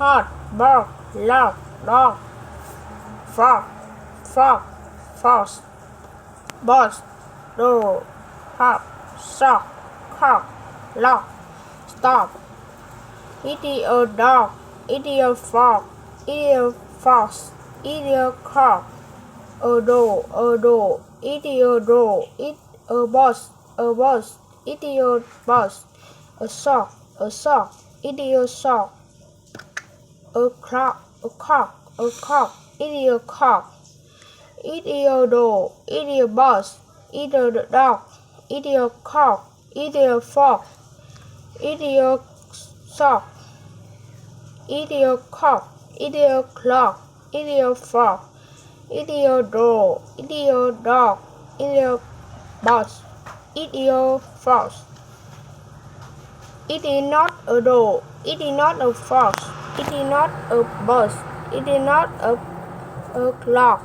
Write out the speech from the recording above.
hot, bird, log, dog, frog, fox, boss, door, hop, sock, cock, lock, stop. Idiot dog, idiot frog, idiot fox, idiot cock, a door, idiot door, a boss, idiot boss, a sock, idiot sock, a cock, idiot cock, idiot door, idiot boss, idiot dog, idiot cock, idiot fox, idiot sock, idiot cock, idiot clock, idiot frog, idiot door, idiot dog, idiot boss, idiot fox. It is not a door, it is not a fox, it is not a bus, it is not a clock.